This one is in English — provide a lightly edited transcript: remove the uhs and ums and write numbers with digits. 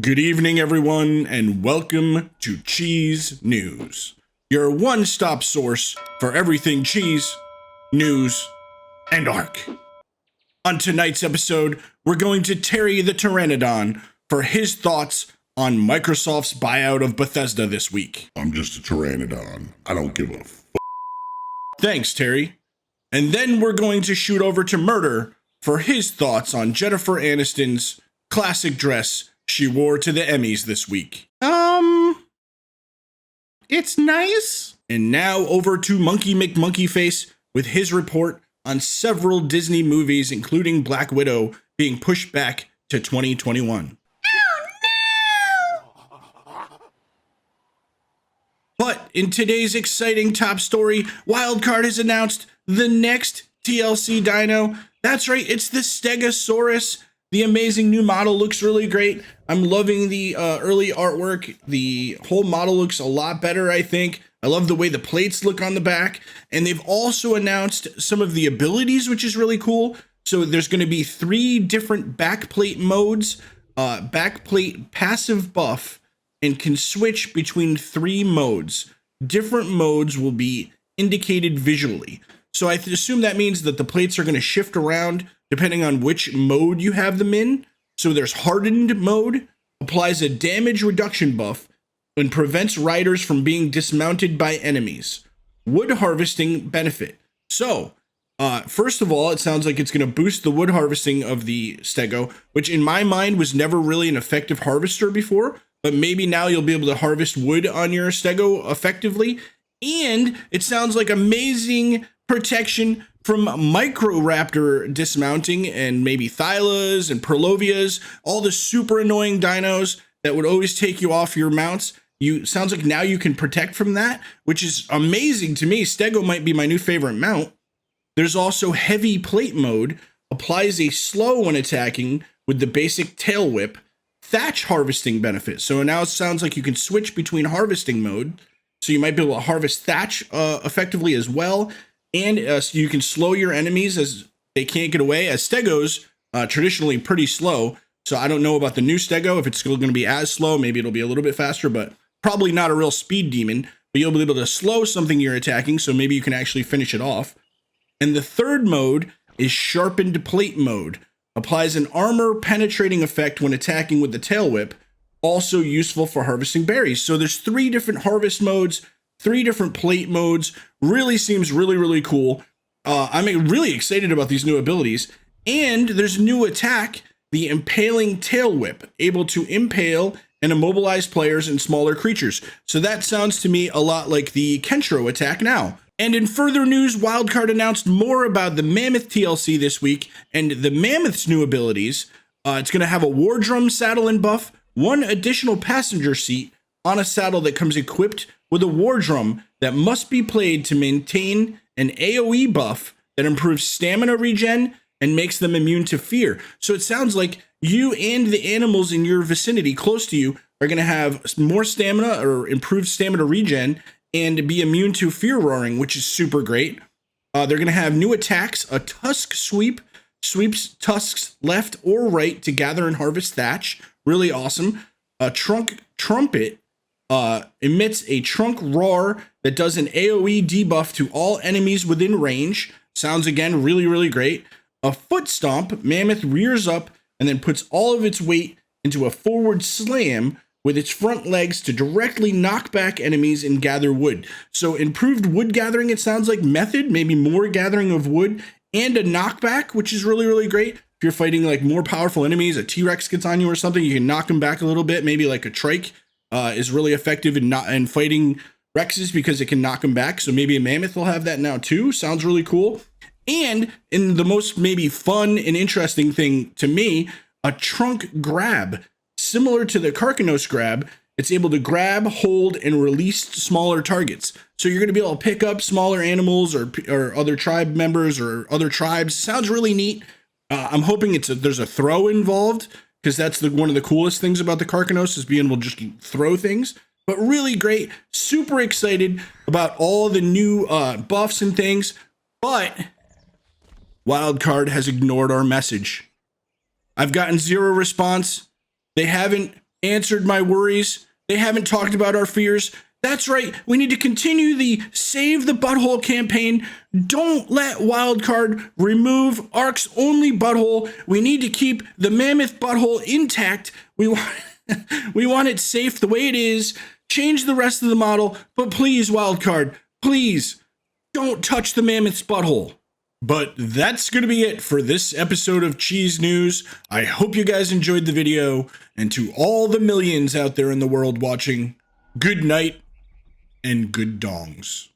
Good evening, everyone, and welcome to Cheese News, your one-stop source for everything cheese, news, and ARK. On tonight's episode, we're going to Terry the Pteranodon for his thoughts on Microsoft's buyout of Bethesda this week. I'm just a Pteranodon. I don't give a f***. Thanks, Terry. And then we're going to shoot over to Murder for his thoughts on Jennifer Aniston's classic dress she wore to the Emmys this week. It's nice. And now over to Monkey McMonkeyface with his report on several Disney movies, including Black Widow, being pushed back to 2021. But in today's exciting top story, Wildcard has announced the next TLC dino. That's right, it's the Stegosaurus. The amazing new model looks really great. I'm loving the early artwork. The whole model looks a lot better, I think. I love the way the plates look on the back. And they've also announced some of the abilities, which is really cool. So there's going to be 3 different backplate modes. Backplate passive buff, and can switch between 3 modes. Different modes will be indicated visually. So I assume that means that the plates are going to shift around depending on which mode you have them in. So there's hardened mode, applies a damage reduction buff, and prevents riders from being dismounted by enemies. Wood harvesting benefit. So, first of all, it sounds like it's going to boost the wood harvesting of the Stego, which in my mind was never really an effective harvester before. But maybe now you'll be able to harvest wood on your Stego effectively. And it sounds like amazing protection from Microraptor dismounting and maybe Thylas and Perlovias, all the super annoying dinos that would always take you off your mounts. Sounds like now you can protect from that, which is amazing to me. Stego might be my new favorite mount. There's also heavy plate mode, applies a slow when attacking with the basic tail whip. Thatch harvesting benefit. So now it sounds like you can switch between harvesting mode. So you might be able to harvest thatch effectively as well. And so you can slow your enemies as they can't get away, as Stegos traditionally pretty slow. So I don't know about the new Stego, if it's still going to be as slow. Maybe it'll be a little bit faster, but probably not a real speed demon. But you'll be able to slow something you're attacking, so maybe you can actually finish it off. And the third mode is sharpened plate mode. Applies an armor penetrating effect when attacking with the tail whip, also useful for harvesting berries. So there's 3 different harvest modes, 3 different plate modes. Really seems really cool. I'm really excited about these new abilities. And there's a new attack, the impaling tail whip, able to impale and immobilize players and smaller creatures. So that sounds to me a lot like the Kentro attack now. And in further news, Wildcard announced more about the Mammoth TLC this week and the Mammoth's new abilities. It's going to have a war drum saddle and buff, 1 additional passenger seat on a saddle that comes equipped with a war drum that must be played to maintain an AoE buff that improves stamina regen and makes them immune to fear. So it sounds like you and the animals in your vicinity close to you are going to have more stamina or improved stamina regen and be immune to fear roaring, which is super great. They're going to have new attacks, a tusk sweep, sweeps tusks left or right to gather and harvest thatch. Really awesome. A trumpet emits a trunk roar that does an AoE debuff to all enemies within range. Sounds again really great. A foot stomp, Mammoth rears up and then puts all of its weight into a forward slam with its front legs to directly knock back enemies and gather wood. So improved wood gathering, it sounds like method, maybe more gathering of wood, and a knockback, which is really great. If you're fighting like more powerful enemies, a T-Rex gets on you or something, you can knock them back a little bit. Maybe like a trike is really effective in fighting Rexes because it can knock them back. So maybe a Mammoth will have that now too. Sounds really cool. And in the most maybe fun and interesting thing to me, a trunk grab. Similar to the Carcanos grab, it's able to grab, hold, and release smaller targets. So you're going to be able to pick up smaller animals or other tribe members or other tribes. Sounds really neat. I'm hoping there's a throw involved, because that's one of the coolest things about the Carcanos is being able to just throw things. But really great. Super excited about all the new buffs and things. But Wildcard has ignored our message. I've gotten 0 response. They haven't answered my worries. They haven't talked about our fears. That's right. We need to continue the Save the Butthole campaign. Don't let Wildcard remove ARK's only butthole. We need to keep the Mammoth butthole intact. We want it safe the way it is. Change the rest of the model, but please, Wildcard, please don't touch the Mammoth's butthole. But that's going to be it for this episode of Cheese News. I hope you guys enjoyed the video, and to all the millions out there in the world watching, good night and good dongs.